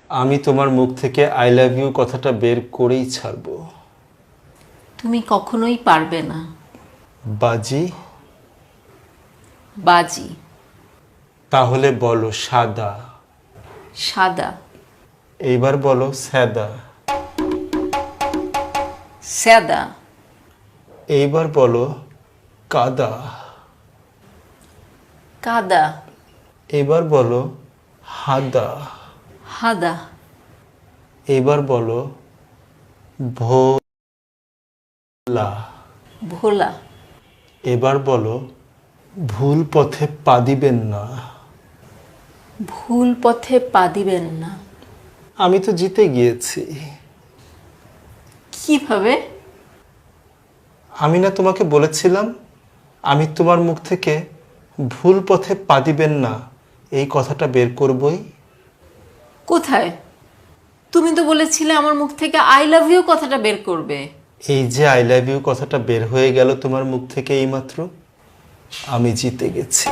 আমি তোমার মুখ থেকে আই লাভ ইউ কথাটা বের করেই ছাড়বো। তুমি কখনোই পারবে না। বাজি? বাজি। তাহলে বলো সাদা। সাদা। এইবার বলো স্যাদা। স্যাদা। এইবার বলো কাদা। কাদা। এবার বলো হাদা। হাদা। এবার বলো ভোলা। ভোলা। এবার বলো ভুল পথে পা দিবেন না। ভুল পথে পা দিবেন না। আমি তো জিতে গিয়েছি। কিভাবে? আমি না তোমাকে বলেছিলাম আমি তোমার মুখ থেকে ভুল পথে পা দিবেন না এই কথাটা বের করবই। কোথায়? তুমি তো বলেছিলে আমার মুখ থেকে আই লাভ ইউ কথাটা বের করবে। এই যে আই লাভ ইউ কথাটা বের হয়ে গেল তোমার মুখ থেকে এইমাত্র। আমি জিতে গেছি।